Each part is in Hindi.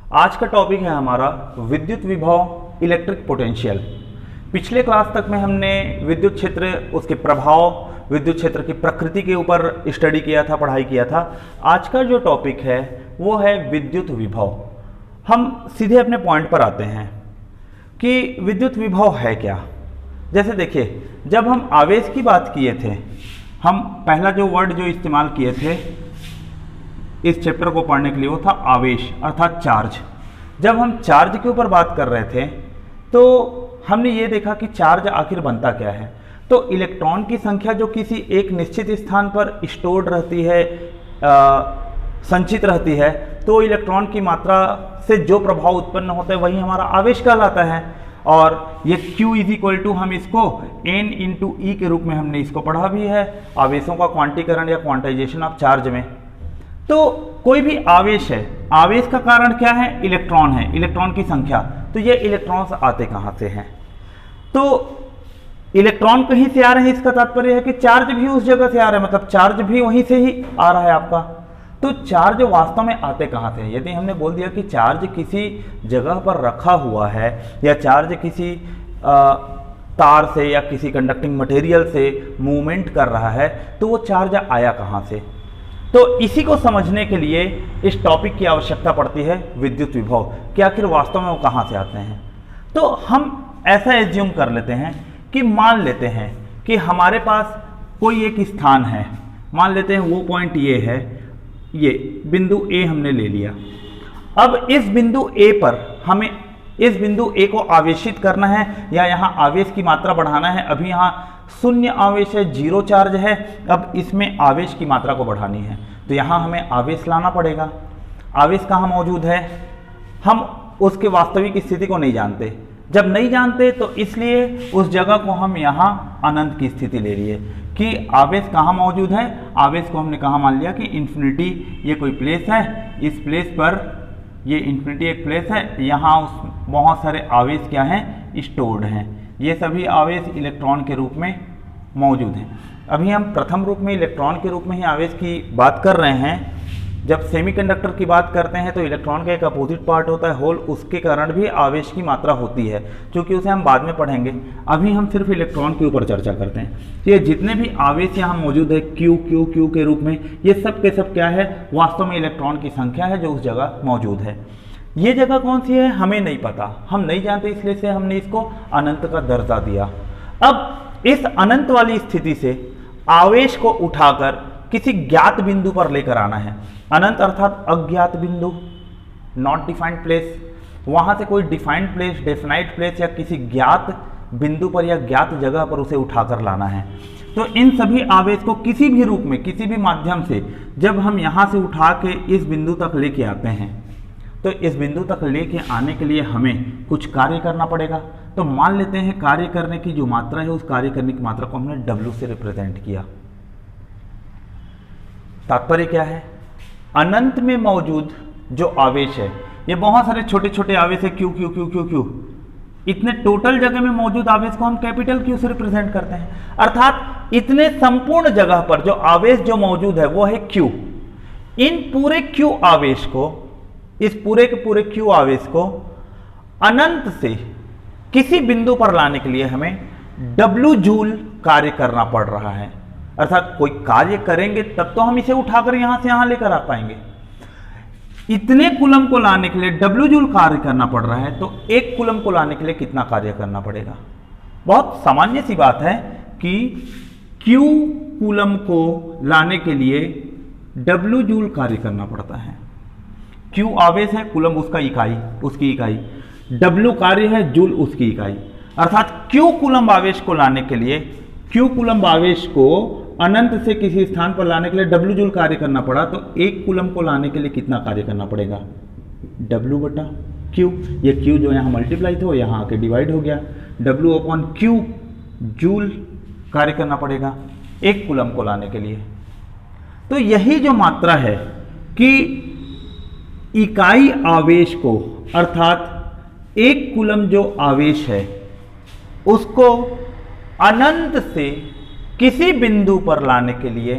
आज का टॉपिक है हमारा विद्युत विभव इलेक्ट्रिक पोटेंशियल। पिछले क्लास तक में हमने विद्युत क्षेत्र, उसके प्रभाव, विद्युत क्षेत्र की प्रकृति के ऊपर स्टडी किया था, पढ़ाई किया था। आज का जो टॉपिक है वो है विद्युत विभव। हम सीधे अपने पॉइंट पर आते हैं कि विद्युत विभव है क्या। जैसे देखिए, जब हम आवेश की बात किए थे, हम पहला जो वर्ड जो इस्तेमाल किए थे इस चैप्टर को पढ़ने के लिए वो था आवेश अर्थात चार्ज। जब हम चार्ज के ऊपर बात कर रहे थे तो हमने ये देखा कि चार्ज आखिर बनता क्या है। तो इलेक्ट्रॉन की संख्या जो किसी एक निश्चित स्थान पर स्टोर्ड रहती है, संचित रहती है, तो इलेक्ट्रॉन की मात्रा से जो प्रभाव उत्पन्न होता है वही हमारा आवेश कहलाता है। और ये Q इज इक्वल टू, हम इसको N इंटू ई के रूप में हमने इसको पढ़ा भी है, आवेशों का क्वांटीकरण या क्वांटाइजेशन ऑफ चार्ज में। तो कोई भी आवेश है, आवेश का कारण क्या है? इलेक्ट्रॉन है, इलेक्ट्रॉन की संख्या। तो ये इलेक्ट्रॉन्स आते कहाँ से हैं? तो इलेक्ट्रॉन कहीं से आ रहे हैं, इसका तात्पर्य है कि चार्ज भी उस जगह से आ रहा है, मतलब चार्ज भी वहीं से ही आ रहा है आपका। तो चार्ज वास्तव में आते कहाँ से? यदि हमने बोल दिया कि चार्ज किसी जगह पर रखा हुआ है या चार्ज किसी तार से या किसी कंडक्टिंग मटेरियल से मूवमेंट कर रहा है, तो वो चार्ज आया कहाँ से? तो इसी को समझने के लिए इस टॉपिक की आवश्यकता पड़ती है विद्युत विभव कि आखिर वास्तव में वो कहाँ से आते हैं। तो हम ऐसा एज्यूम कर लेते हैं कि मान लेते हैं कि हमारे पास कोई एक स्थान है, मान लेते हैं वो पॉइंट ये है, ये बिंदु ए हमने ले लिया। अब इस बिंदु ए पर हमें इस बिंदु ए को आवेशित करना है या यहाँ आवेश की मात्रा बढ़ाना है। अभी यहाँ शून्य आवेश है, जीरो चार्ज है, अब इसमें आवेश की मात्रा को बढ़ानी है, तो यहाँ हमें आवेश लाना पड़ेगा। आवेश कहाँ मौजूद है? हम उसके वास्तविक स्थिति को नहीं जानते। जब नहीं जानते तो इसलिए उस जगह को हम यहाँ अनंत की स्थिति ले लिए कि आवेश कहाँ मौजूद है। आवेश को हमने कहाँ मान लिया कि इन्फिनिटी ये कोई प्लेस है, इस प्लेस पर ये इन्फिनिटी एक प्लेस है, यहाँ उस बहुत सारे आवेश क्या हैं? स्टोर्ड हैं। ये सभी आवेश इलेक्ट्रॉन के रूप में मौजूद हैं। अभी हम प्रथम रूप में इलेक्ट्रॉन के रूप में ही आवेश की बात कर रहे हैं। जब सेमीकंडक्टर की बात करते हैं तो इलेक्ट्रॉन का एक अपोजिट पार्ट होता है होल, उसके कारण भी आवेश की मात्रा होती है, क्योंकि उसे हम बाद में पढ़ेंगे। अभी हम सिर्फ इलेक्ट्रॉन के ऊपर चर्चा करते हैं। तो ये जितने भी आवेश यहाँ मौजूद है Q Q Q के रूप में, ये सब के सब क्या है? वास्तव में इलेक्ट्रॉन की संख्या है जो उस जगह मौजूद है। ये जगह कौन सी है हमें नहीं पता, हम नहीं जानते, इसलिए से हमने इसको अनंत का दर्जा दिया। अब इस अनंत वाली स्थिति से आवेश को उठाकर किसी ज्ञात बिंदु पर लेकर आना है। अनंत अर्थात अज्ञात बिंदु, नॉट डिफाइंड प्लेस। वहां से कोई डिफाइंड प्लेस, डेफिनाइट प्लेस या किसी ज्ञात बिंदु पर या ज्ञात जगह पर उसे उठाकर लाना है। तो इन सभी आवेश को किसी भी रूप में, किसी भी माध्यम से जब हम यहां से उठा के इस बिंदु तक लेके आते हैं, तो इस बिंदु तक लेके आने के लिए हमें कुछ कार्य करना पड़ेगा। तो मान लेते हैं कार्य करने की जो मात्रा है, उस कार्य करने की मात्रा को हमने W से रिप्रेजेंट किया। तात्पर्य क्या है? अनंत में मौजूद जो आवेश है, ये बहुत सारे छोटे छोटे आवेश है, Q Q Q Q Q, इतने टोटल जगह में मौजूद आवेश को हम कैपिटल Q से रिप्रेजेंट करते हैं। अर्थात इतने संपूर्ण जगह पर जो आवेश जो मौजूद है वो है Q। इन पूरे Q आवेश को, इस पूरे के पूरे Q आवेश को अनंत से किसी बिंदु पर लाने के लिए हमें W जूल कार्य करना पड़ रहा है। अर्थात कोई कार्य करेंगे तब तो हम इसे उठाकर यहां से यहां लेकर आ पाएंगे। इतने कूलम को लाने के लिए W जूल कार्य करना पड़ रहा है, तो एक कूलम को लाने के लिए कितना कार्य करना पड़ेगा? बहुत सामान्य सी बात है कि Q कूलम को लाने के लिए W जूल कार्य करना पड़ता है। Q आवेश है, कूलम उसका इकाई, उसकी इकाई, W कार्य है, जूल उसकी इकाई। अर्थात Q कूलम आवेश को लाने के लिए, Q कूलम आवेश को अनंत से किसी स्थान पर लाने के लिए W जूल कार्य करना पड़ा, तो एक कूलम को लाने के लिए कितना कार्य करना पड़ेगा? W बटा Q। ये Q जो यहाँ मल्टीप्लाई था वो यहाँ आके डिवाइड हो गया, W अपॉन Q जूल कार्य करना पड़ेगा एक कूलम को लाने के लिए। तो यही जो मात्रा है कि इकाई आवेश को, अर्थात एक कूलम जो आवेश है उसको अनंत से किसी बिंदु पर लाने के लिए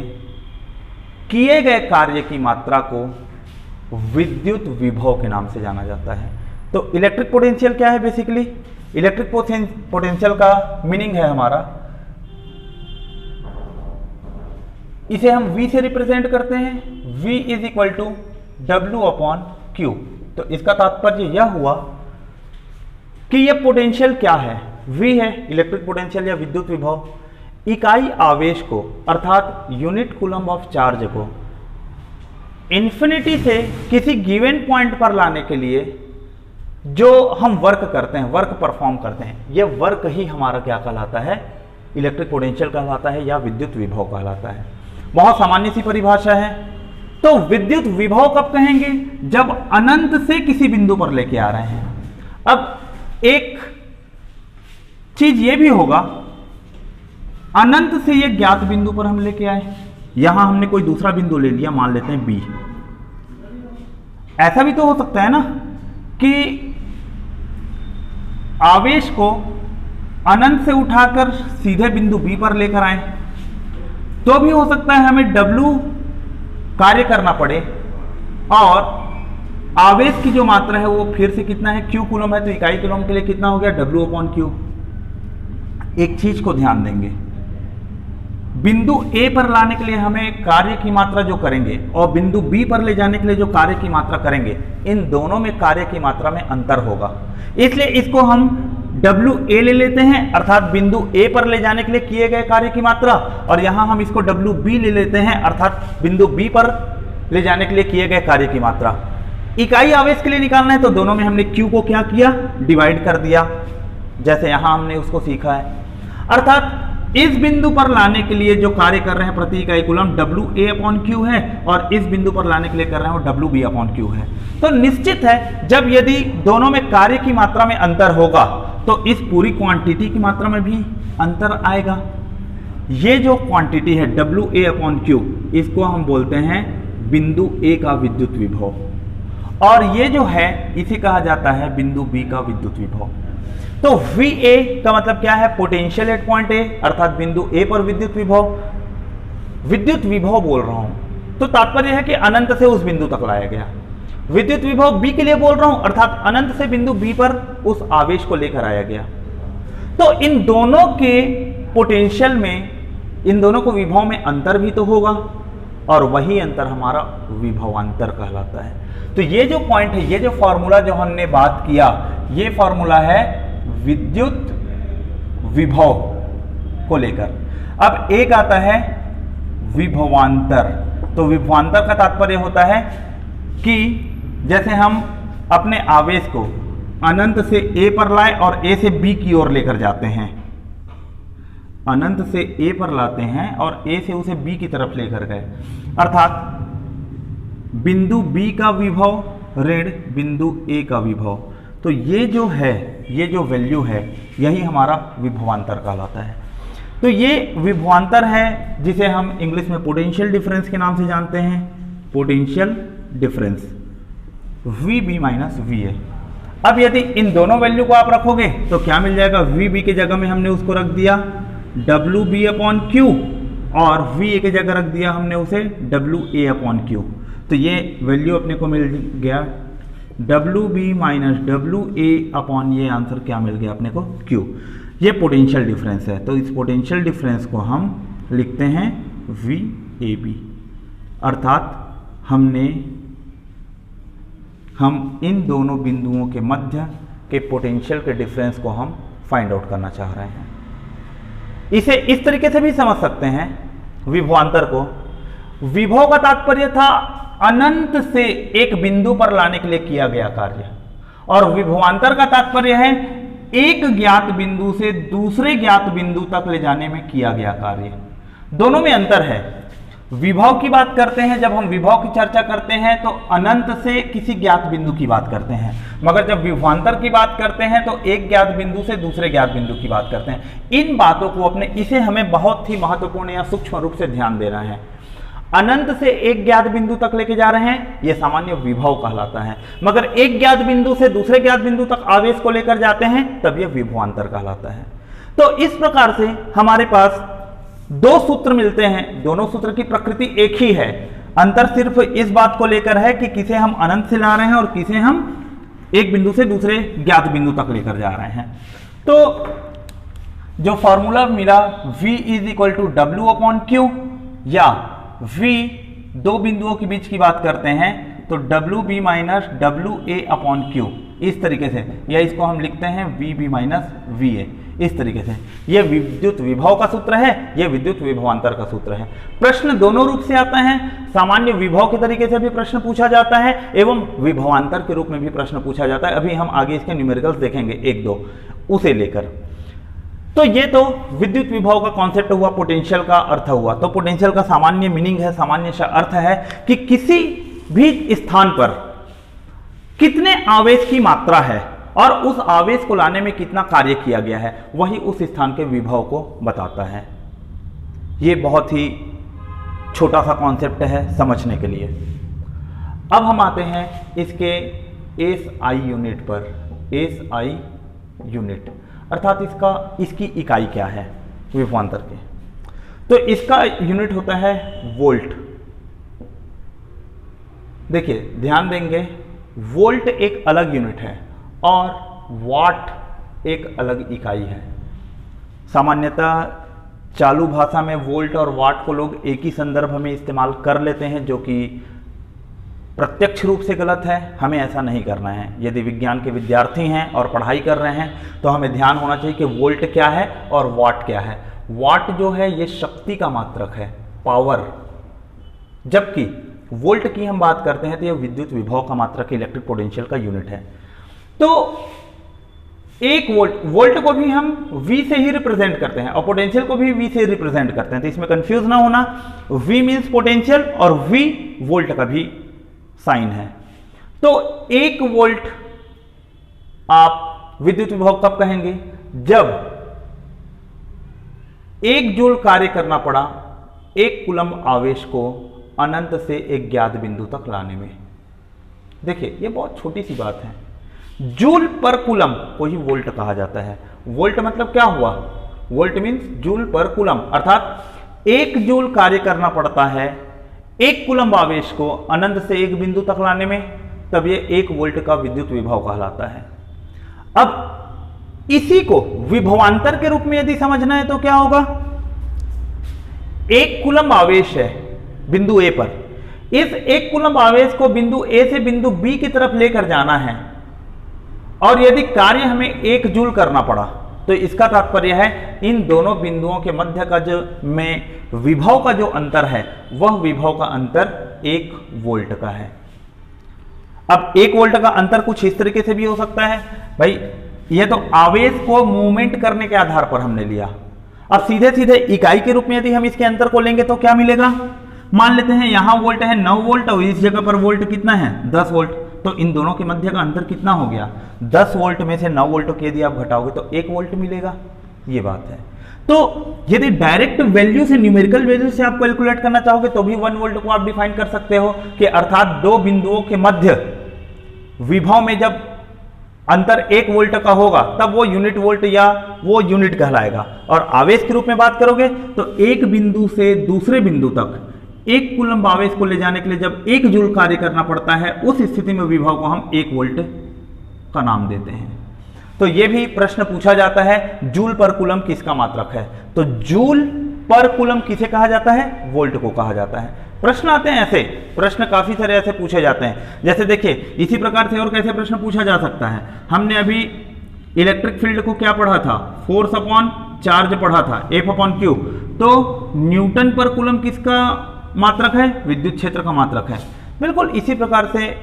किए गए कार्य की मात्रा को विद्युत विभव के नाम से जाना जाता है। तो इलेक्ट्रिक पोटेंशियल क्या है? बेसिकली इलेक्ट्रिक पोटेंशियल का मीनिंग है हमारा, इसे हम V से रिप्रेजेंट करते हैं, V is equal to W upon Q। तो इसका तात्पर्य यह हुआ कि यह पोटेंशियल क्या है? V है इलेक्ट्रिक पोटेंशियल या विद्युत विभव, इकाई आवेश को अर्थात यूनिट कूलम ऑफ चार्ज को इन्फिनिटी से किसी गिवन पॉइंट पर लाने के लिए जो हम वर्क करते हैं, वर्क परफॉर्म करते हैं, यह वर्क ही हमारा क्या कहलाता है? इलेक्ट्रिक पोटेंशियल कहलाता है या विद्युत विभव कहलाता है। बहुत सामान्य सी परिभाषा है। तो विद्युत विभव कब कहेंगे? जब अनंत से किसी बिंदु पर लेके आ रहे हैं। अब एक चीज यह भी होगा, अनंत से यह ज्ञात बिंदु पर हम लेके आए, यहां हमने कोई दूसरा बिंदु ले लिया, मान लेते हैं B। ऐसा भी तो हो सकता है ना कि आवेश को अनंत से उठाकर सीधे बिंदु B पर लेकर आए, तो भी हो सकता है हमें W कार्य करना पड़े और आवेश की जो मात्रा है वो फिर से कितना है? Q कूलम है, तो इकाई कूलम के लिए कितना हो गया? W upon Q। एक चीज को ध्यान देंगे, बिंदु A पर लाने के लिए हमें कार्य की मात्रा जो करेंगे और बिंदु B पर ले जाने के लिए जो कार्य की मात्रा करेंगे, इन दोनों में कार्य की मात्रा में अंतर होगा। इसलिए इसको हम WA ले लेते हैं, अर्थात बिंदु A पर ले जाने के लिए किए गए कार्य की मात्रा, और यहां हम इसको WB ले लेते हैं, अर्थात बिंदु B पर ले जाने के लिए किए गए कार्य की मात्रा। इकाई आवेश के लिए निकालना है तो दोनों में हमने Q को क्या किया? डिवाइड कर दिया, जैसे यहां हमने उसको सीखा है। अर्थात इस बिंदु पर लाने के लिए जो कार्य कर रहे हैं प्रति इकाई कूलम WA अपॉन Q है, और इस बिंदु पर लाने के लिए कर रहे हैं वो WB अपॉन Q है। तो निश्चित है जब यदि दोनों में कार्य की मात्रा में अंतर होगा तो इस पूरी क्वांटिटी की मात्रा में भी अंतर आएगा। ये जो क्वांटिटी है WA अपॉन Q, इसको हम बोलते हैं बिंदु A का विद्युत विभव, और ये जो है इसे कहा जाता है बिंदु B का विद्युत विभव। तो VA का मतलब क्या है? पोटेंशियल एट पॉइंट A, अर्थात बिंदु A पर विद्युत विभव। विद्युत विभव बोल रहा हूं तो तात्पर्य है कि अनंत से उस बिंदु तक लाया गया। विद्युत विभव B के लिए बोल रहा हूं, अर्थात अनंत से बिंदु B पर उस आवेश को लेकर आया गया। तो इन दोनों के पोटेंशियल में, इन दोनों को विभव में अंतर भी तो होगा, और वही अंतर हमारा विभवांतर कहलाता है। तो ये जो पॉइंट है, ये जो फॉर्मूला जो हमने बात किया, ये फॉर्मूला है विद्युत विभव को लेकर। अब एक आता है विभवांतर। तो विभवांतर का तात्पर्य होता है कि जैसे हम अपने आवेश को अनंत से A पर लाए और A से B की ओर लेकर जाते हैं, अनंत से A पर लाते हैं और A से उसे B की तरफ लेकर गए, अर्थात बिंदु B का विभव ऋण बिंदु A का विभव। तो ये जो है, ये जो वैल्यू है, यही हमारा विभवांतर कहलाता है। तो ये विभवांतर है जिसे हम इंग्लिश में पोटेंशियल डिफरेंस के नाम से जानते हैं, potential difference VB minus VA। अब यदि इन दोनों वैल्यू को आप रखोगे तो क्या मिल जाएगा? VB के जगह में हमने उसको रख दिया WB अपॉन Q, और VA के जगह रख दिया हमने उसे WA अपॉन Q। तो ये वैल्यू अपने को मिल गया WB माइनस WA अपॉन, ये आंसर क्या मिल गया अपने को? Q। ये पोटेंशियल डिफरेंस है। तो इस पोटेंशियल डिफरेंस को हम लिखते हैं VAB, अर्थात हम इन दोनों बिंदुओं के मध्य के पोटेंशियल के डिफरेंस को हम फाइंड आउट करना चाह रहे हैं। इसे इस तरीके से भी समझ सकते हैं विभवांतर को। विभव का तात्पर्य था अनंत से एक बिंदु पर लाने के लिए किया गया कार्य, और विभवांतर का तात्पर्य है एक ज्ञात बिंदु से दूसरे ज्ञात बिंदु तक ले जाने में किया गया कार्य। दोनों में अंतर है। विभव की बात करते हैं, जब हम विभव की चर्चा करते हैं तो अनंत से किसी ज्ञात बिंदु की बात करते हैं, मगर जब विभवांतर की बात करते हैं तो एक ज्ञात बिंदु से दूसरे ज्ञात बिंदु की बात करते हैं। इन बातों को अपने, इसे हमें बहुत ही महत्वपूर्ण या सूक्ष्म रूप से ध्यान देना है। अनंत से एक ज्ञात बिंदु तक लेके जा रहे हैं, यह सामान्य विभव कहलाता है, मगर एक ज्ञात बिंदु से दूसरे ज्ञात बिंदु तक आवेश को लेकर जाते हैं तब यह विभवांतर कहलाता है। तो इस प्रकार से हमारे पास दो सूत्र मिलते हैं, दोनों सूत्र की प्रकृति एक ही है। अंतर सिर्फ इस बात को लेकर है कि किसे हम अनंत से ला रहे हैं और किसे हम एक बिंदु से दूसरे ज्ञात बिंदु तक लेकर जा रहे हैं। तो जो फॉर्मूला मिला v is equal to W upon Q, या v दो बिंदुओं के बीच की बात करते हैं तो W B minus W A upon Q, इस तरीके से, या इसको हम लिखते हैं V B minus V A, इस तरीके से। यह विद्युत विभव का सूत्र है, यह विद्युत विभवांतर का सूत्र है। प्रश्न दोनों रूप से आता है, सामान्य विभव के तरीके से भी प्रश्न पूछा जाता है एवं विभवांतर के रूप में भी प्रश्न पूछा जाता है। अभी हम आगे इसके न्यूमेरिकल्स देखेंगे एक दो उसे लेकर। तो ये तो विद्युत विभव का कॉन्सेप्ट हुआ, पोटेंशियल का अर्थ हुआ। तो पोटेंशियल का सामान्य मीनिंग है, सामान्य अर्थ है कि किसी भी स्थान पर कितने आवेश की मात्रा है और उस आवेश को लाने में कितना कार्य किया गया है, वही उस स्थान के विभव को बताता है। यह बहुत ही छोटा सा कॉन्सेप्ट है समझने के लिए। अब हम आते हैं इसके एसआई यूनिट पर। एसआई यूनिट अर्थात इसकी इकाई क्या है विभवांतर के, तो इसका यूनिट होता है वोल्ट। देखिए ध्यान देंगे, वोल्ट एक अलग यूनिट है और वाट एक अलग इकाई है। सामान्यतः चालू भाषा में वोल्ट और वाट को लोग एक ही संदर्भ में इस्तेमाल कर लेते हैं, जो कि प्रत्यक्ष रूप से गलत है। हमें ऐसा नहीं करना है। यदि विज्ञान के विद्यार्थी हैं और पढ़ाई कर रहे हैं तो हमें ध्यान होना चाहिए कि वोल्ट क्या है और वाट क्या है। वाट जो है ये शक्ति का मात्रक है, पावर, जबकि वोल्ट की हम बात करते हैं तो यह विद्युत विभव का मात्रक, इलेक्ट्रिक पोटेंशियल का यूनिट है। तो एक वोल्ट को भी हम V से ही रिप्रेजेंट करते हैं और पोटेंशियल को भी V से रिप्रेजेंट करते हैं, तो इसमें कंफ्यूज ना होना। V मींस पोटेंशियल और V वोल्ट का भी साइन है। तो 1 वोल्ट आप विद्युत विभव कब कहेंगे, जब 1 जूल कार्य करना पड़ा 1 कूलम्ब आवेश को अनंत से एक ज्ञात बिंदु तक लाने में। देखिए ये बहुत छोटी सी बात है। जूल पर कूलम्ब को ही वोल्ट कहा जाता है। वोल्ट मतलब क्या हुआ, वोल्ट मींस जूल पर कूलम्ब, अर्थात 1 जूल कार्य करना पड़ता है 1 कूलम्ब आवेश को अनंत से एक बिंदु तक लाने में, तब ये 1 वोल्ट का विद्युत विभव कहलाता है। अब इसी को विभवांतर के रूप में यदि समझना है तो क्या होगा, 1 कूलम्ब आवेश है बिंदु ए पर, इस 1 कूलम्ब आवेश को बिंदु ए से बिंदु बी की तरफ लेकर जाना है और यदि कार्य हमें 1 जूल करना पड़ा, तो इसका तात्पर्य है इन दोनों बिंदुओं के मध्य का जो में विभव का जो अंतर है वह विभव का अंतर 1 वोल्ट का है। अब 1 वोल्ट का अंतर कुछ इस तरीके से भी हो सकता है भाई, यह तो आवेश को मूवमेंट करने के आधार पर हमने लिया। अब सीधे सीधे इकाई के रूप में यदि हम इसके अंतर को लेंगे तो क्या मिलेगा, मान लेते हैं यहां वोल्ट है 9 वोल्ट और इस जगह पर वोल्ट कितना है 10 वोल्ट, तो इन दोनों के मध्य का अंतर कितना हो गया, 10 वोल्ट में से 9 वोल्ट को यदि आप घटाओगे तो 1 वोल्ट मिलेगा। ये बात है। तो यदि डायरेक्ट वैल्यू से, न्यूमेरिकल वैल्यू से आप कैलकुलेट करना चाहोगे तो भी 1 वोल्ट को आप डिफाइन कर सकते हो कि अर्थात 2 बिंदुओं के मध्य विभव में जब अंतर 1 वोल्ट का होगा तब वो यूनिट वोल्ट या वो यूनिट कहलाएगा। और आवेश के रूप में बात करोगे तो एक बिंदु से दूसरे बिंदु तक 1 कूलम्ब आवेश को ले जाने के लिए जब 1 जूल कार्य करना पड़ता है, उस स्थिति में विभव को हम 1 वोल्ट का नाम देते हैं। तो यह भी प्रश्न पूछा जाता है जूल पर कूलम्ब किसका मात्रक है, तो जूल पर कूलम्ब किसे कहा जाता है, वोल्ट को कहा जाता है। प्रश्न आते हैं ऐसे, प्रश्न काफी सारे ऐसे पूछे जाते हैं। जैसे देखिए इसी प्रकार से और कैसे प्रश्न पूछा जा सकता है, हमने अभी इलेक्ट्रिक फील्ड को क्या पढ़ा था, फोर्स अपॉन चार्ज पढ़ा था, F अपॉन क्यू। तो न्यूटन पर कूलम्ब किसका मात्रक है, विद्युत क्षेत्र का मात्रक है। बिल्कुल इसी प्रकार से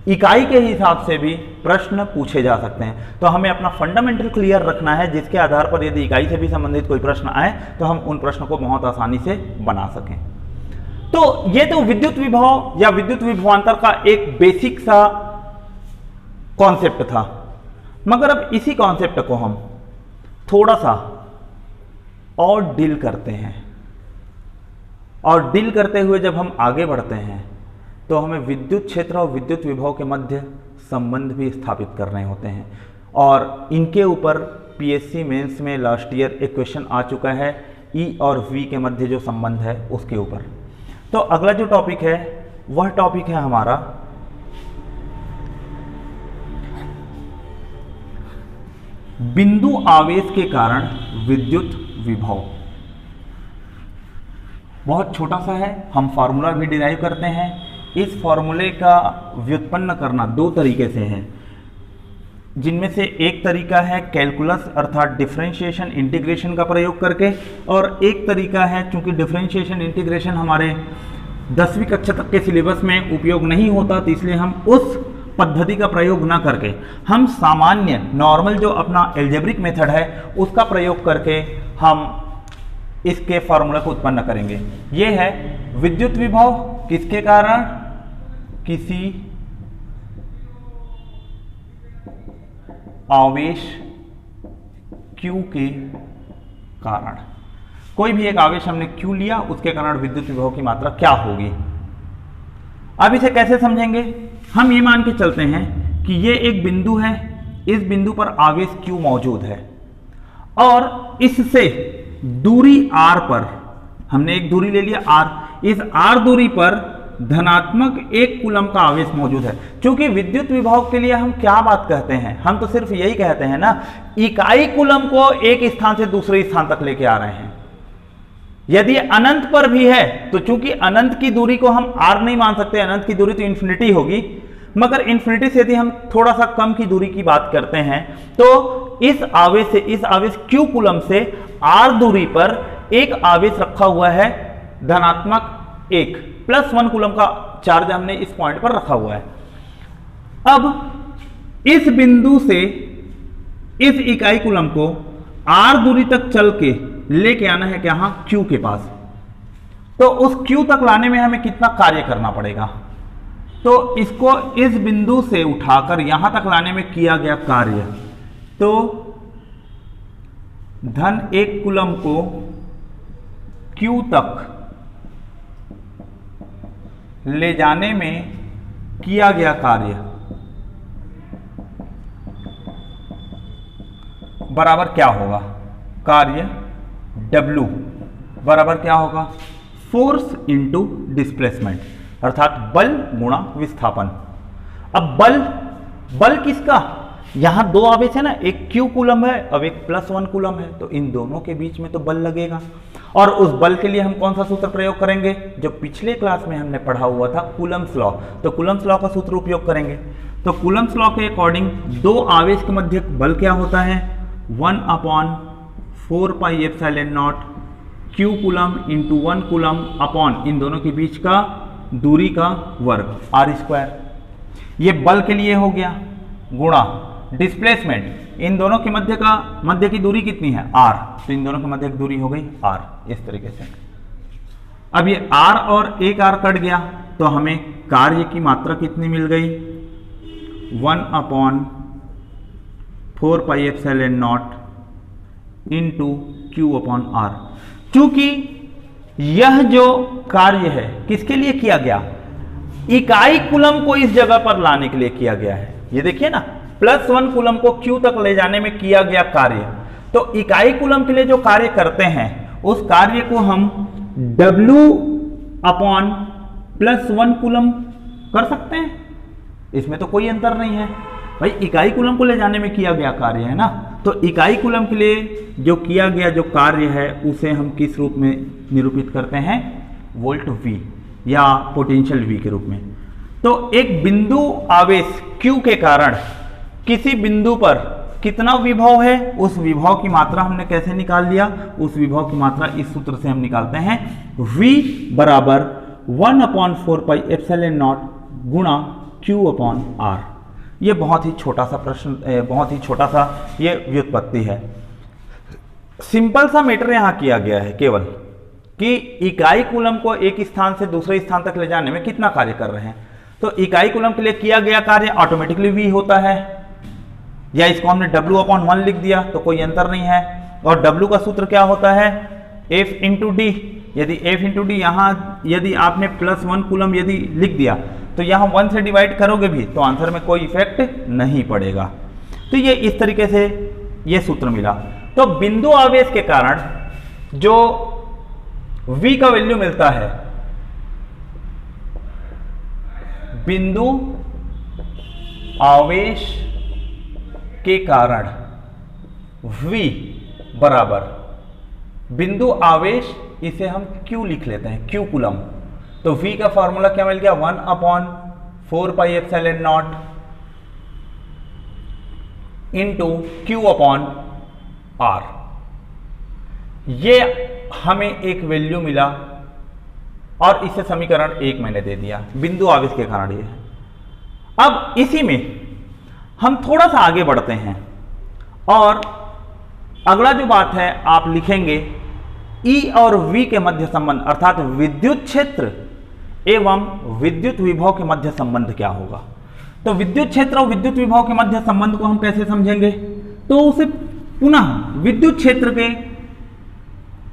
इकाई के हिसाब से भी प्रश्न पूछे जा सकते हैं। तो हमें अपना फंडामेंटल क्लियर रखना है, जिसके आधार पर यदि इकाई से भी संबंधित कोई प्रश्न आए तो हम उन प्रश्नों को बहुत आसानी से बना सकें। तो ये तो विद्युत विभव या विद्युत विभवांतर का एक बेसिक सा कॉन्सेप्ट था, मगर अब इसी कॉन्सेप्ट को हम थोड़ा सा और डील करते हैं। और डील करते हुए जब हम आगे बढ़ते हैं तो हमें विद्युत क्षेत्र और विद्युत विभव के मध्य संबंध भी स्थापित करने होते हैं, और इनके ऊपर पीएससी मेंस में लास्ट ईयर एक क्वेश्चन आ चुका है, ई और वी के मध्य जो संबंध है उसके ऊपर। तो अगला जो टॉपिक है वह टॉपिक है हमारा बिंदु आवेश के कारण विद्युत विभव। बहुत छोटा सा है, हम फार्मूला भी डिराइव करते हैं। इस फार्मूले का व्युत्पन्न करना दो तरीके से है, जिनमें से एक तरीका है कैलकुलस अर्थात डिफरेंशिएशन इंटीग्रेशन का प्रयोग करके, और एक तरीका है, चूंकि डिफरेंशिएशन इंटीग्रेशन हमारे 10वीं कक्षा तक के सिलेबस में उपयोग नहीं होता, तो इसलिए हम उस पद्धति का प्रयोग ना करके हम सामान्य नॉर्मल जो अपना एल्जेब्रिक मेथड है उसका प्रयोग करके हम इसके फार्मूला को उत्पन्न करेंगे। यह है विद्युत विभव किसके कारण, किसी आवेश Q के कारण। कोई भी एक आवेश हमने Q लिया, उसके कारण विद्युत विभव की मात्रा क्या होगी। अब इसे कैसे समझेंगे, हम ये मान के चलते हैं कि ये एक बिंदु है, इस बिंदु पर आवेश Q मौजूद है और इससे दूरी R पर हमने एक दूरी ले लिया R, इस R दूरी पर धनात्मक 1 कूलम का आवेश मौजूद है। क्योंकि विद्युत विभव के लिए हम क्या बात कहते हैं, हम तो सिर्फ यही कहते हैं ना, इकाई कूलम को एक स्थान से दूसरे स्थान तक लेके आ रहे हैं। यदि अनंत पर भी है तो चूंकि अनंत की दूरी को हम R नहीं मान सकते, अनंत की दूरी तो इन्फिनिटी होगी, मगर इन्फिनिटी से यदि हम थोड़ा सा कम की दूरी की बात करते हैं तो इस आवेश Q कूलम से R दूरी पर एक आवेश रखा हुआ है धनात्मक 1 +1 कूलम का चार्ज हमने इस पॉइंट पर रखा हुआ है। अब इस बिंदु से इस इकाई कूलम को R दूरी तक चल के लेके आना है क्या, Q के पास। तो उस Q तक लाने में हमें कितना कार्य करना पड़ेगा, तो इसको इस बिंदु से उठाकर यहां तक लाने में किया गया कार्य, तो (1 कूलम को Q तक ले जाने में किया गया कार्य बराबर क्या होगा, कार्य W बराबर क्या होगा, फोर्स इंटू डिस्प्लेसमेंट, अर्थात बल गुणा विस्थापन। अब बल किसका, यहां दो आवेश है ना, एक Q कूलम है अब एक +1 कूलम है, तो इन दोनों के बीच में तो बल लगेगा। और उस बल के लिए हम कौन सा सूत्र प्रयोग करेंगे, जो पिछले क्लास में हमने पढ़ा हुआ था कूलम्स लॉ, तो कूलम्स लॉ का सूत्र उपयोग करेंगे। तो कूलम्स लॉ के अकॉर्डिंग दो आवेश के मध्य बल क्या होता है, 1/4πε0 Q coulomb into 1 coulomb upon इन दोनों के बीच का दूरी का वर्ग R²। ये बल के लिए हो गया, गुणा डिस्प्लेसमेंट, इन दोनों के मध्य की दूरी कितनी है R, तो इन दोनों के मध्य की दूरी हो गई R, इस तरीके से। अब ये R और एक R कट गया तो हमें कार्य की मात्रा कितनी मिल गई, 1/4πε0 इंटू Q/R। चूंकि यह जो कार्य है किसके लिए किया गया, इकाई कूलम को इस जगह पर लाने के लिए किया गया है। ये देखिए ना, +1 कूलम को Q तक ले जाने में किया गया कार्य, तो इकाई कूलम के लिए जो कार्य करते हैं उस कार्य को हम W/+1 कूलम कर सकते हैं, इसमें तो कोई अंतर नहीं है भाई, इकाई कूलम को ले जाने में किया गया कार्य है ना। तो इकाई कूलम के लिए जो किया गया जो कार्य है उसे हम किस रूप में निरूपित करते हैं, वोल्ट V या पोटेंशियल V के रूप में। तो एक बिंदु आवेश Q के कारण किसी बिंदु पर कितना विभव है, उस विभव की मात्रा हमने कैसे निकाल लिया, उस विभव की मात्रा इस सूत्र से हम निकालते हैं, V बराबर 1/4πε0 गुणा Q/R। ये बहुत ही छोटा सा प्रश्न, बहुत ही छोटा सा ये व्युत्पत्ति है। सिंपल सा मैटर यहां किया गया है केवल कि इकाई कूलम को एक स्थान से दूसरे स्थान तक ले जाने में कितना कार्य कर रहे हैं। तो इकाई कूलम के लिए किया गया कार्य ऑटोमेटिकली V होता है, या इसको हमने W/1 लिख दिया तो कोई अंतर नहीं है। और W का सूत्र क्या होता है, F इंटू डी। यदि F इंटू डी यहाँ यदि आपने +1 कूलम यदि लिख दिया तो यहाँ 1 से डिवाइड करोगे भी तो आंसर में कोई इफेक्ट नहीं पड़ेगा। तो ये इस तरीके से ये सूत्र मिला। तो बिंदु आवेश के कारण जो V का वैल्यू मिलता है बिंदु आवेश के कारण V बराबर बिंदु आवेश, इसे हम Q लिख लेते हैं, Q कूलम। तो V का फॉर्मूला क्या मिल गया, 1/4πε0 इंटू Q/R। ये हमें एक वैल्यू मिला और इसे समीकरण 1 मैंने दे दिया, बिंदु आवेश के कारण ये है। अब इसी में हम थोड़ा सा आगे बढ़ते हैं और अगला जो बात है आप लिखेंगे E और V के मध्य संबंध, अर्थात विद्युत क्षेत्र एवं विद्युत विभव के मध्य संबंध क्या होगा। तो विद्युत क्षेत्र और विद्युत विभव के मध्य संबंध को हम कैसे समझेंगे, तो उसे पुनः विद्युत क्षेत्र के,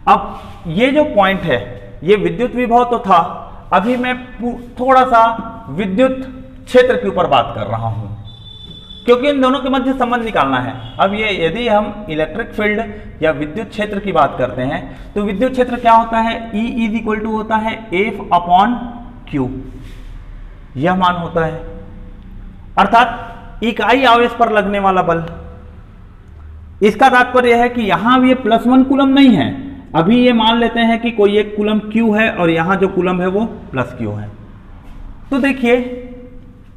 अब ये जो पॉइंट है ये विद्युत विभव तो था, अभी मैं थोड़ा सा विद्युत क्षेत्र के ऊपर बात कर रहा हूं क्योंकि इन दोनों के मध्य संबंध निकालना है। अब ये यदि हम इलेक्ट्रिक फील्ड या विद्युत क्षेत्र की बात करते हैं तो विद्युत क्षेत्र क्या होता है, E इज इक्वल टू होता है F/Q, यह मान होता है, अर्थात इकाई आवेश पर लगने वाला बल। इसका तात्पर्य है कि यहां भी ये +1 कूलम नहीं है, अभी ये मान लेते हैं कि कोई एक कूलम Q है और यहां जो कूलम है वो +Q है। तो देखिए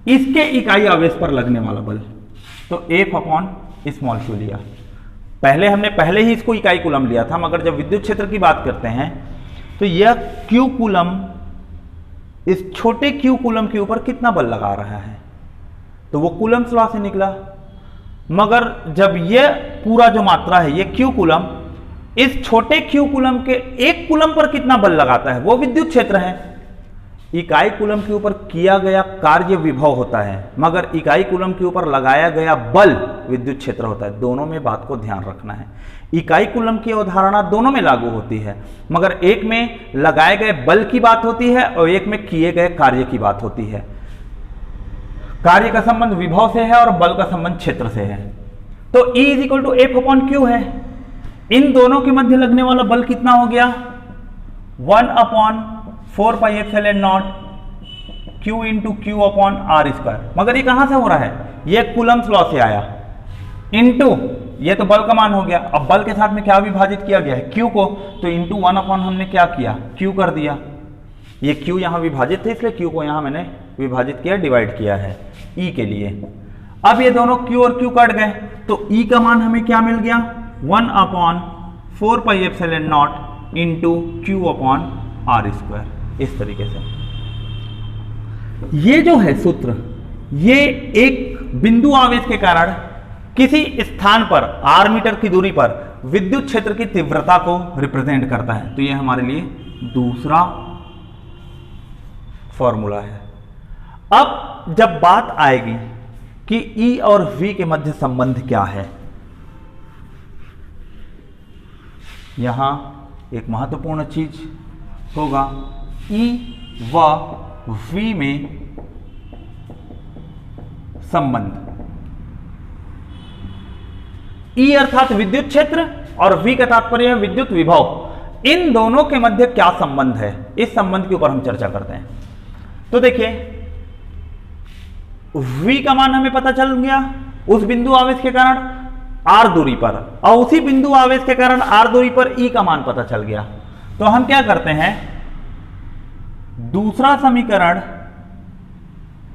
इसके इकाई आवेश पर लगने वाला बल, तो F/q लिया। हमने पहले ही इसको इकाई कूलम लिया था, मगर जब विद्युत क्षेत्र की बात करते हैं तो यह Q कूलम इस छोटे Q कूलम के ऊपर कितना बल लगा रहा है, तो वो कूलम्स लॉ से निकला। मगर जब यह पूरा जो मात्रा है ये Q कूलम इस छोटे Q कूलम के एक कूलम पर कितना बल लगाता है, वो विद्युत क्षेत्र है। इकाई कूलम के ऊपर किया गया कार्य विभव होता है, मगर इकाई कूलम के ऊपर लगाया गया बल विद्युत क्षेत्र होता है। दोनों में बात को ध्यान रखना है। इकाई कूलम की अवधारणा दोनों में लागू होती है, मगर एक में लगाए गए बल की बात होती है और एक में किए गए कार्य की बात होती है। कार्य का संबंध विभव से है और बल का संबंध क्षेत्र से है। तो E is equal to F/Q है। इन दोनों के मध्य लगने वाला बल कितना हो गया, 1/4πε0 Q इंटू Q/R²। मगर ये कहां से हो रहा है, ये कूलम्स लॉ से आया, इंटू ये तो बल का मान हो गया। अब बल के साथ में क्या विभाजित किया गया है, Q को, तो इंटू 1 हमने क्या किया, Q कर दिया। ये Q यहां विभाजित थे इसलिए Q को यहां मैंने विभाजित किया, डिवाइड किया है E के लिए। अब ये दोनों Q और Q कट गए तो E का मान हमें क्या मिल गया, 1/4πε0 इंटू Q/R²। इस तरीके से ये जो है सूत्र, ये एक बिंदु आवेश के कारण किसी स्थान पर r मीटर की दूरी पर विद्युत क्षेत्र की तीव्रता को रिप्रेजेंट करता है। तो ये हमारे लिए दूसरा फॉर्मूला है। अब जब बात आएगी कि E और V के मध्य संबंध क्या है, यहां एक महत्वपूर्ण चीज होगा, E व V में संबंध। E अर्थात विद्युत क्षेत्र और V का तात्पर्य है विद्युत विभव। इन दोनों के मध्य क्या संबंध है, इस संबंध के ऊपर हम चर्चा करते हैं। तो देखिए V का मान हमें पता चल गया उस बिंदु आवेश के कारण R दूरी पर, और उसी बिंदु आवेश के कारण R दूरी पर E का मान पता चल गया। तो हम क्या करते हैं, दूसरा समीकरण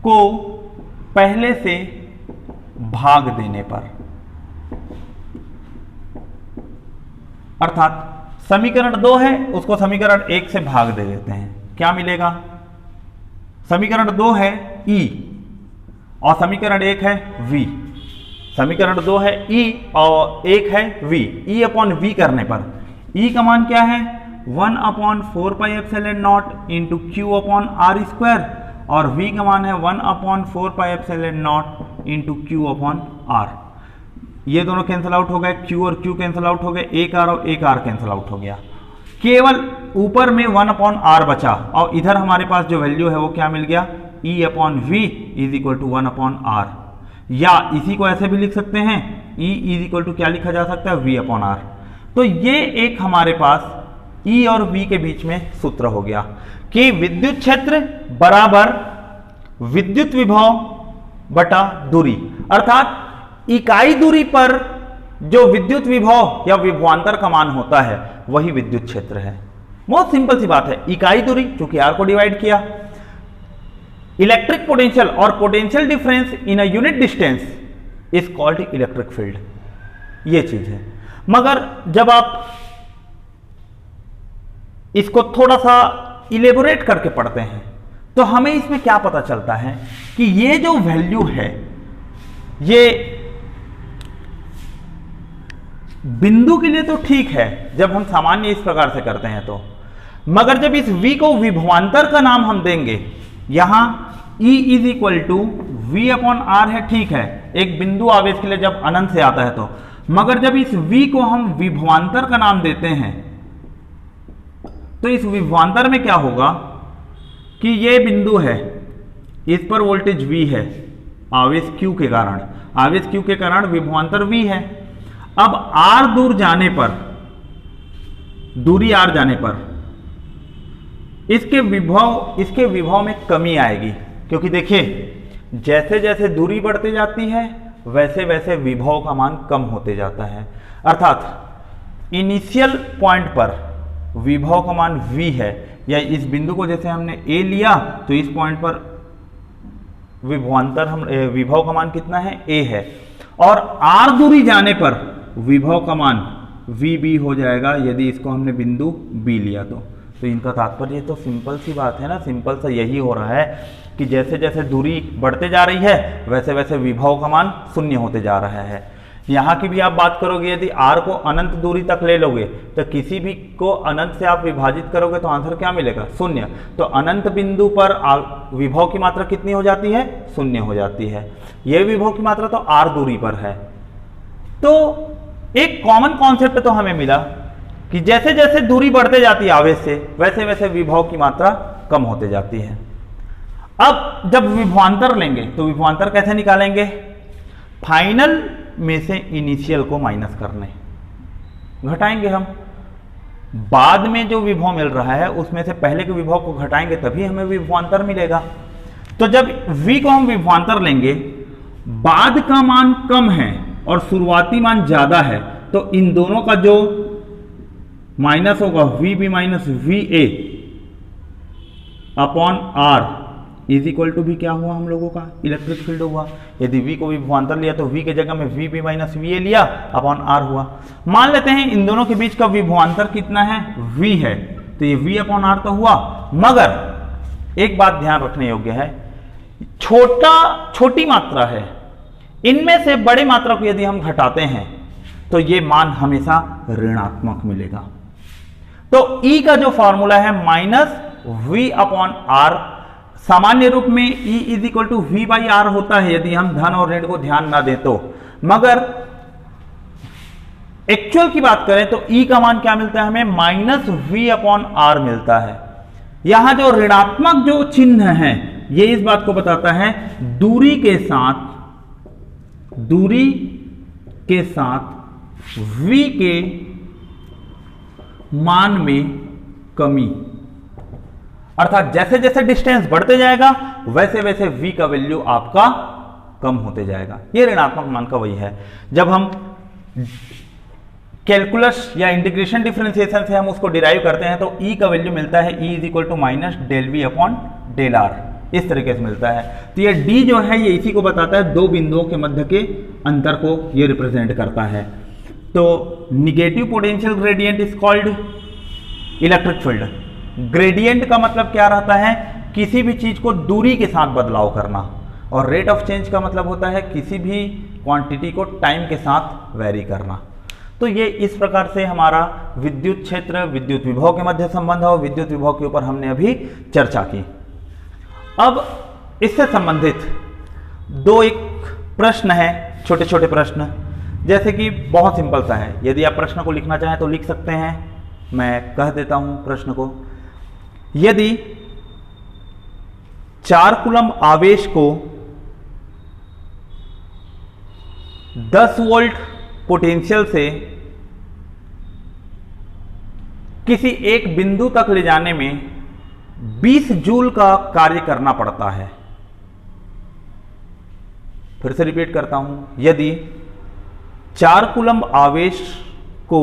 को पहले से भाग देने पर, अर्थात समीकरण 2 है उसको समीकरण 1 से भाग दे देते हैं। क्या मिलेगा, समीकरण 2 है E और समीकरण 1 है V। समीकरण 2 है E और 1 है V। E/V करने पर E का मान क्या है, 1/4πε0 इंटू Q/R² और V का मान है 1/4πε0 इंटू Q/R। ये दोनों कैंसिल आउट हो गए, Q और Q कैंसिल आउट हो गए, एक R और एक R कैंसिल आउट हो गया, केवल ऊपर में 1/R बचा और इधर हमारे पास जो वैल्यू है वो क्या मिल गया, E/V is equal to 1/R। या इसी को ऐसे भी लिख सकते हैं, E इज इक्वल टू क्या लिखा जा सकता है, V/R। तो ये एक हमारे पास E और V के बीच में सूत्र हो गया कि विद्युत क्षेत्र बराबर विद्युत विभव बटा दूरी, अर्थात इकाई दूरी पर जो विद्युत विभव या विभवांतर का मान होता है वही विद्युत क्षेत्र है। बहुत सिंपल सी बात है, इकाई दूरी चूंकि r को डिवाइड किया, इलेक्ट्रिक पोटेंशियल और potential difference in a unit distance is called electric field, ये चीज है। मगर जब आप इसको थोड़ा सा इलेबोरेट करके पढ़ते हैं तो हमें इसमें क्या पता चलता है कि ये जो वैल्यू है ये बिंदु के लिए तो ठीक है जब हम सामान्य इस प्रकार से करते हैं तो, मगर जब इस v को विभवांतर का नाम हम देंगे, यहां E is equal to V upon R है, ठीक है, एक बिंदु आवेश के लिए जब अनंत से आता है तो, मगर जब इस v को हम विभवांतर का नाम देते हैं तो इस विभवांतर में क्या होगा कि ये बिंदु है, इस पर वोल्टेज V है आवेश Q के कारण, आवेश Q के कारण विभवांतर V है। अब R दूर जाने पर, दूरी R जाने पर इसके विभव में कमी आएगी, क्योंकि देखिए जैसे जैसे दूरी बढ़ती जाती है वैसे वैसे विभव का मान कम होते जाता है। अर्थात इनिशियल पॉइंट पर विभव का मान V है, या इस बिंदु को जैसे हमने A लिया तो इस पॉइंट पर विभव का मान कितना है, A है, और R दूरी जाने पर विभव का मान VB हो जाएगा यदि इसको हमने बिंदु B लिया तो इनका तात्पर्य तो सिंपल सी बात है ना, सिंपल सा यही हो रहा है कि जैसे जैसे दूरी बढ़ते जा रही है वैसे वैसे विभव का मान शून्य होते जा रहा है। यहाँ की भी आप बात करोगे, यदि R को अनंत दूरी तक ले लोगे तो किसी भी को अनंत से आप विभाजित करोगे तो आंसर क्या मिलेगा, शून्य। तो अनंत बिंदु पर विभव की मात्रा कितनी हो जाती है, शून्य हो जाती है। यह विभव की मात्रा तो R दूरी पर है। तो एक कॉमन कॉन्सेप्ट तो हमें मिला कि जैसे जैसे दूरी बढ़ते जाती है आवेश से वैसे वैसे विभव की मात्रा कम होते जाती है। अब जब विभवांतर लेंगे तो विभवांतर कैसे निकालेंगे, फाइनल में से इनिशियल को माइनस करने, घटाएंगे हम, बाद में जो विभव मिल रहा है उसमें से पहले के विभव को घटाएंगे तभी हमें विभवांतर मिलेगा। तो जब v को हम विभवांतर लेंगे, बाद का मान कम है और शुरुआती मान ज्यादा है, तो इन दोनों का जो माइनस होगा VB minus VA upon R is equal to भी क्या हुआ हम लोगों का, इलेक्ट्रिक फील्ड हुआ। यदि V को विभवांतर लिया तो V के जगह में VB माइनस VA लिया अपॉन R हुआ। मान लेते हैं इन दोनों के बीच का विभवांतर कितना है, V है, तो ये V अपॉन R तो हुआ, मगर एक बात ध्यान रखने योग्य है, छोटी मात्रा है, इनमें से बड़े मात्रा को यदि हम घटाते हैं तो ये मान हमेशा ऋणात्मक मिलेगा। तो E का जो फॉर्मूला है माइनस V अपॉन R, सामान्य रूप में E is equal to V by R होता है यदि हम धन और ऋण को ध्यान ना दें तो, मगर एक्चुअल की बात करें तो E का मान क्या मिलता है हमें, माइनस V अपॉन R मिलता है। यहां जो ऋणात्मक जो चिन्ह है ये इस बात को बताता है दूरी के साथ V के मान में कमी, अर्थात जैसे जैसे डिस्टेंस बढ़ते जाएगा वैसे वैसे V का वैल्यू आपका कम होते जाएगा। ये ऋणात्मक मान का वही है। जब हम कैलकुलस या इंटीग्रेशन डिफरेंशिएशन से हम उसको डिराइव करते हैं तो E का वैल्यू मिलता है E is equal to minus del V upon del R, इस तरीके से मिलता है। तो ये D जो है ये इसी को बताता है, दो बिंदुओं के मध्य के अंतर को ये रिप्रेजेंट करता है। तो negative potential gradient is called electric field. Gradient का मतलब क्या रहता है, किसी भी चीज को दूरी के साथ बदलाव करना, और रेट ऑफ चेंज का मतलब होता है किसी भी क्वांटिटी को टाइम के साथ वेरी करना। तो ये इस प्रकार से हमारा विद्युत क्षेत्र विद्युत विभव के मध्य संबंध और विद्युत विभव के ऊपर हमने अभी चर्चा की। अब इससे संबंधित दो एक प्रश्न है, छोटे छोटे प्रश्न, जैसे कि बहुत सिंपल सा है। यदि आप प्रश्न को लिखना चाहें तो लिख सकते हैं, मैं कह देता हूं प्रश्न को। यदि 4 कूलम्ब आवेश को 10 वोल्ट पोटेंशियल से किसी एक बिंदु तक ले जाने में 20 जूल का कार्य करना पड़ता है, फिर से रिपीट करता हूं, यदि 4 कूलम्ब आवेश को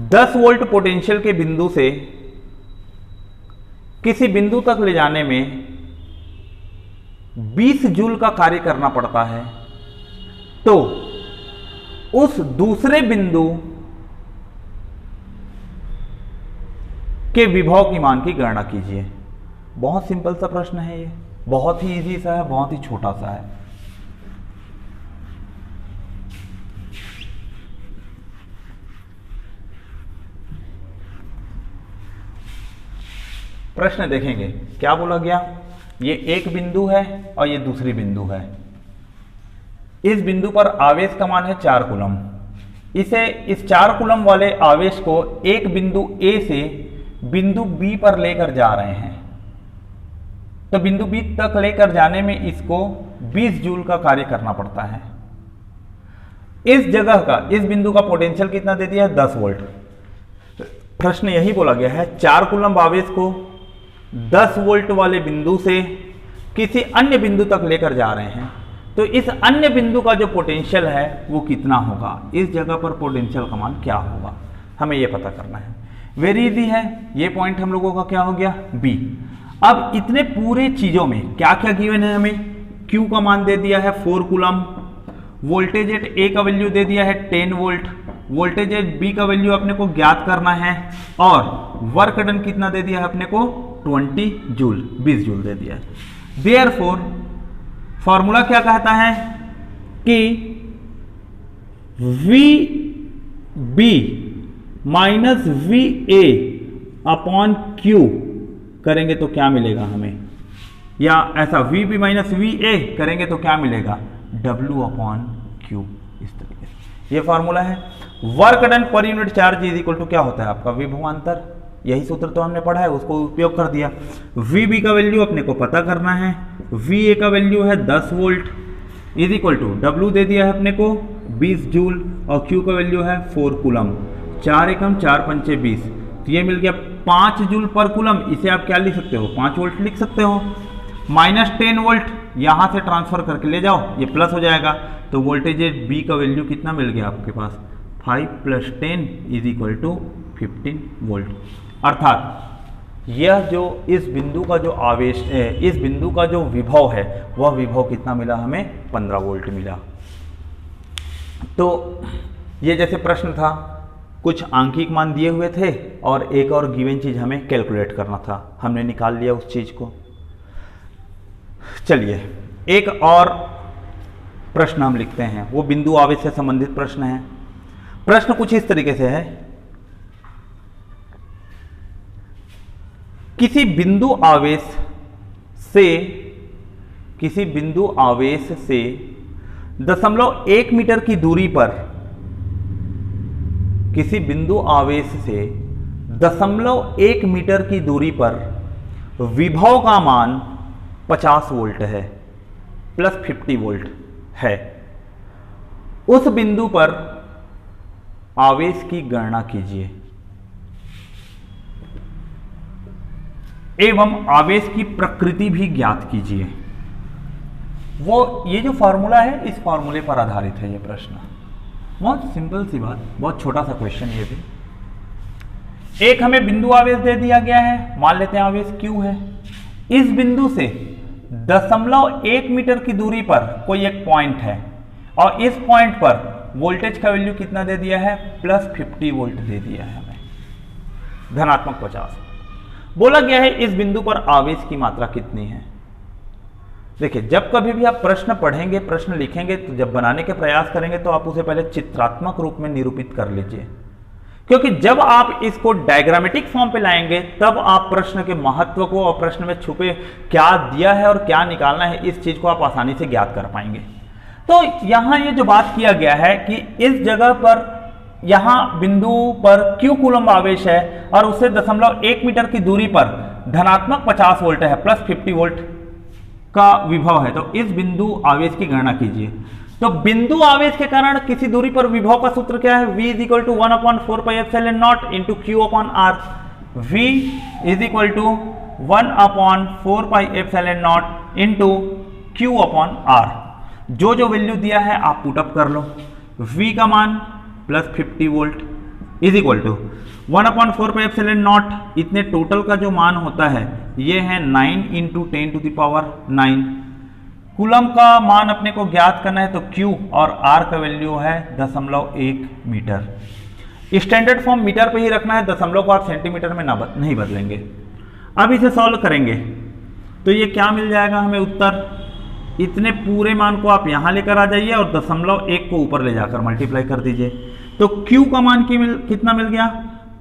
10 वोल्ट पोटेंशियल के बिंदु से किसी बिंदु तक ले जाने में 20 जूल का कार्य करना पड़ता है, तो उस दूसरे बिंदु के विभव की मान की गणना कीजिए। बहुत सिंपल सा प्रश्न है ये, बहुत ही इजी सा है, बहुत ही छोटा सा है। प्रश्न देखेंगे क्या बोला गया, ये एक बिंदु है और ये दूसरी बिंदु है। इस बिंदु पर आवेश का मान है 4 कूलम्ब। इस 4 कूलम्ब वाले आवेश को एक बिंदु ए से बिंदु बी पर लेकर जा रहे हैं, तो बिंदु बी तक लेकर जाने में इसको 20 जूल का कार्य करना पड़ता है। इस जगह का, इस बिंदु का पोटेंशियल कितना दे दिया है, 10 वोल्ट। प्रश्न यही बोला गया है 4 कूलम्ब आवेश को 10 वोल्ट वाले बिंदु से किसी अन्य बिंदु तक लेकर जा रहे हैं, तो इस अन्य बिंदु का जो पोटेंशियल है वो कितना होगा, इस जगह पर पोटेंशियल का मान क्या होगा, हमें ये पता करना है। वेरी इजी है, ये पॉइंट हम लोगों का क्या हो गया, बी। अब इतने पूरे चीजों में क्या क्या गिवन है, हमें Q का मान दे दिया है 4 कूलम्ब, वोल्टेज एट ए का वैल्यू दे दिया है 10 वोल्ट, वोल्टेज एट बी का वैल्यू अपने को ज्ञात करना है, और वर्क डन कितना दे दिया है अपने को 20 जूल, 20 जूल दे दिया है। देयरफॉर फॉर्मूला क्या कहता है कि V B minus V A upon Q करेंगे तो क्या मिलेगा हमें, या ऐसा V B minus V A करेंगे तो क्या मिलेगा, डब्ल्यू अपॉन क्यू। इस तरीके से ये फॉर्मूला है। Work done per unit charge is equal to क्या होता है आपका, विभवांतर। यही सूत्र तो हमने पढ़ा है, उसको उपयोग कर दिया। वी बी का वैल्यू अपने को पता करना है, वी ए का वैल्यू है 10 volt is equal to W दे दिया है अपने को 20 जूल, और क्यू का वैल्यू है 4 कूलम्ब। 4 एकम 4 पंचे 20, तो ये मिल गया 5 जूल पर कूलम्ब। इसे आप क्या लिख सकते हो, 5 वोल्ट लिख सकते हो। माइनस 10 वोल्ट यहां से ट्रांसफर करके ले जाओ, ये प्लस हो जाएगा, तो वोल्टेज बी का वैल्यू कितना मिल गया आपके पास, 5 + 10 इज इक्वल टू 15 वोल्ट। अर्थात यह जो इस बिंदु का जो आवेश है, इस बिंदु का जो विभव है, वह विभव कितना मिला हमें, 15 वोल्ट मिला। तो ये जैसे प्रश्न था, कुछ आंकिक मान दिए हुए थे और एक और गिवन चीज हमें कैलकुलेट करना था, हमने निकाल लिया उस चीज को। चलिए एक और प्रश्न हम लिखते हैं, वो बिंदु आवेश से संबंधित प्रश्न है। प्रश्न कुछ इस तरीके से है, किसी बिंदु आवेश से 0.1 मीटर की दूरी पर, किसी बिंदु आवेश से 0.1 मीटर की दूरी पर विभव का मान 50 वोल्ट है प्लस 50 वोल्ट है। उस बिंदु पर आवेश की गणना कीजिए एवं आवेश की प्रकृति भी ज्ञात कीजिए। ये जो फॉर्मूला है, इस फॉर्मूले पर आधारित है ये प्रश्न। बहुत सिंपल सी बात, बहुत छोटा सा क्वेश्चन ये भी। एक हमें बिंदु आवेश दे दिया गया है, मान लेते हैं आवेश Q है। इस बिंदु से 0.1 मीटर की दूरी पर कोई एक पॉइंट है, और इस पॉइंट पर वोल्टेज का वैल्यू कितना दे दिया है, प्लस 50 वोल्ट दे दिया है हमें, धनात्मक 50। बोला गया है इस बिंदु पर आवेश की मात्रा कितनी है। देखिए, जब कभी भी आप प्रश्न पढ़ेंगे, प्रश्न लिखेंगे, तो जब बनाने के प्रयास करेंगे तो आप उसे पहले चित्रात्मक रूप में निरूपित कर लीजिए, क्योंकि जब आप इसको डायग्रामेटिक फॉर्म पे लाएंगे तब आप प्रश्न के महत्व को और प्रश्न में छुपे क्या दिया है और क्या निकालना है, इस चीज को आप आसानी से ज्ञात कर पाएंगे। तो यहां ये जो बात किया गया है कि इस जगह पर, यहां बिंदु पर Q कूलम्ब आवेश है और उससे 0.1 मीटर की दूरी पर धनात्मक 50 वोल्ट है, प्लस 50 वोल्ट का विभव है। तो इस बिंदु आवेश की गणना कीजिए। तो बिंदु आवेश के कारण किसी दूरी पर विभव का सूत्र क्या है, V = 1/4πε0 × Q/R। V = 1/4πε0 into Q/R। जो जो वैल्यू दिया है आप पुटअप कर लो। V का मान plus 50 volt is equal to 1/4πε0, इतने टोटल का जो मान होता है ये है 9 इंटू 10⁹9। कूलम का मान अपने को ज्ञात करना है, तो Q और R का वैल्यू है 0.1 मीटर। स्टैंडर्ड फॉर्म मीटर पे ही रखना है, दशमलव को आप सेंटीमीटर में नहीं बदलेंगे। अब इसे सॉल्व करेंगे तो ये क्या मिल जाएगा हमें उत्तर, इतने पूरे मान को आप यहाँ लेकर आ जाइए और 0.1 को ऊपर ले जाकर मल्टीप्लाई कर दीजिए। तो Q का मान कितना मिल गया,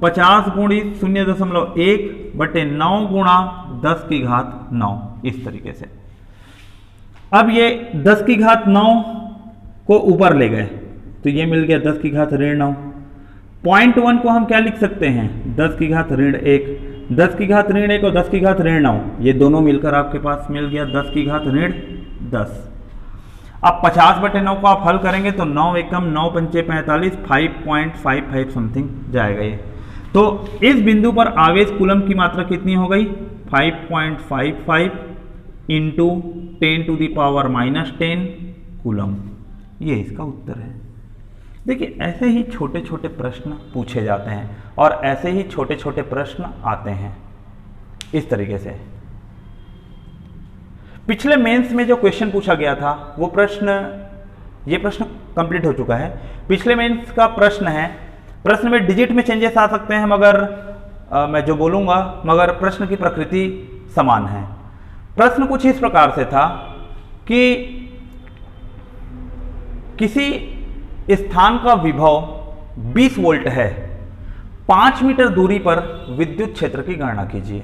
50 × 0.1/9 × 10⁹9, इस तरीके से। अब ये 10⁹9 को ऊपर ले गए तो ये मिल गया 10⁻9। पॉइंट 1 को हम क्या लिख सकते हैं, 10⁻1। 10⁻1 और 10⁻9 ये दोनों मिलकर आपके पास मिल गया 10⁻10। अब 50/9 को आप हल करेंगे तो 9 एकम 9 पंचे 45, 5.55 समथिंग जाएगा ये। तो इस बिंदु पर आवेश कूलम की मात्रा कितनी हो गई, 5.55 इंटू 10⁻⁻10 कूलम। ये इसका उत्तर है। देखिए ऐसे ही छोटे छोटे प्रश्न पूछे जाते हैं और ऐसे ही छोटे छोटे प्रश्न आते हैं इस तरीके से। पिछले मेंस में जो क्वेश्चन पूछा गया था वो ये प्रश्न कंप्लीट हो चुका है। पिछले मेंस का प्रश्न है, प्रश्न में डिजिट में चेंजेस आ सकते हैं मगर मैं जो बोलूंगा, मगर प्रश्न की प्रकृति समान है। प्रश्न कुछ इस प्रकार से था कि किसी स्थान का विभव 20 वोल्ट है, 5 मीटर दूरी पर विद्युत क्षेत्र की गणना कीजिए।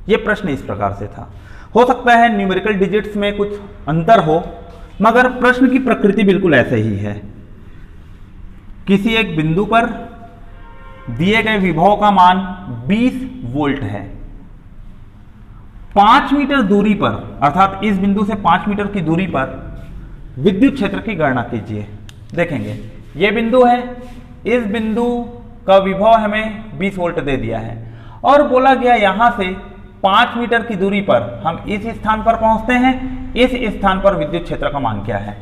यह प्रश्न इस प्रकार से था। हो सकता है न्यूमेरिकल डिजिट्स में कुछ अंतर हो मगर प्रश्न की प्रकृति बिल्कुल ऐसे ही है। किसी एक बिंदु पर दिए गए विभव का मान 20 वोल्ट है, 5 मीटर दूरी पर, अर्थात इस बिंदु से 5 मीटर की दूरी पर विद्युत क्षेत्र की गणना कीजिए। देखेंगे ये बिंदु है, इस बिंदु का विभव हमें 20 वोल्ट दे दिया है और बोला गया यहां से 5 मीटर की दूरी पर हम इस स्थान पर पहुंचते हैं, इस स्थान पर विद्युत क्षेत्र का मान क्या है।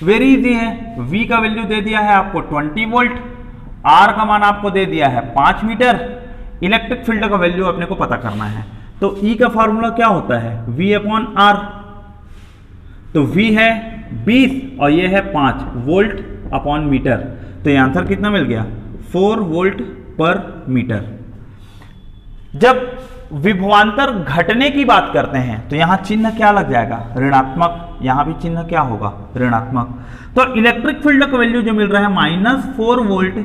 वेरी इजी है। V का वैल्यू दे दिया है आपको 20 वोल्ट, R का मान आपको दे दिया है 5 मीटर, इलेक्ट्रिक फील्ड का वैल्यू अपने को पता करना है। तो E का फॉर्मूला क्या होता है, V/R। तो V है 20 और ये है 5 वोल्ट अपॉन मीटर। तो ये आंसर कितना मिल गया, 4 वोल्ट पर मीटर। जब विभवांतर घटने की बात करते हैं तो यहां चिन्ह क्या लग जाएगा, ऋणात्मक। यहां भी चिन्ह क्या होगा, ऋणात्मक। तो इलेक्ट्रिक फील्ड का वैल्यू जो मिल रहा है -4 वोल्ट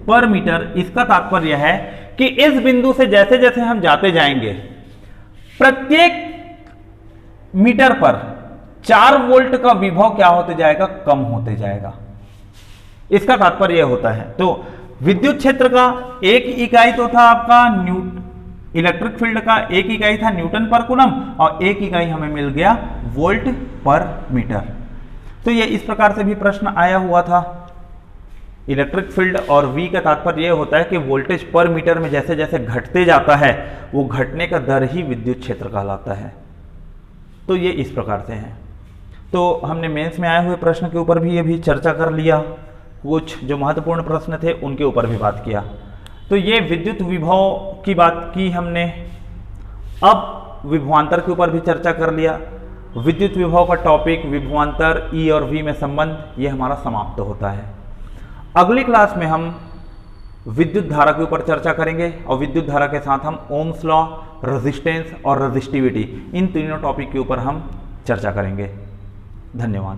पर मीटर, इसका तात्पर्य है कि इस बिंदु से जैसे जैसे हम जाते जाएंगे प्रत्येक मीटर पर 4 वोल्ट का विभव क्या होते जाएगा, कम होते जाएगा। इसका तात्पर्य होता है। तो विद्युत क्षेत्र का एक इकाई तो था आपका इलेक्ट्रिक फील्ड का एक इकाई था न्यूटन पर कूलम और एक इकाई हमें मिल गया वोल्ट पर मीटर। तो ये इस प्रकार से भी प्रश्न आया हुआ था। इलेक्ट्रिक फील्ड और V का तात्पर्य यह होता है कि वोल्टेज पर मीटर में जैसे जैसे घटते जाता है वो घटने का दर ही विद्युत क्षेत्र कहलाता है। तो ये इस प्रकार से है। तो हमने मेंस में आए हुए प्रश्न के ऊपर भी ये भी चर्चा कर लिया, कुछ जो महत्वपूर्ण प्रश्न थे उनके ऊपर भी बात किया। तो ये विद्युत विभव की बात की हमने। अब विभवांतर के ऊपर भी चर्चा कर लिया। विद्युत विभव का टॉपिक, विभवांतर, E और V में संबंध, ये हमारा समाप्त होता है। अगली क्लास में हम विद्युत धारा के ऊपर चर्चा करेंगे और विद्युत धारा के साथ हम ओम्स लॉ, रेजिस्टेंस और रेजिस्टिविटी, इन तीनों टॉपिक के ऊपर हम चर्चा करेंगे। धन्यवाद।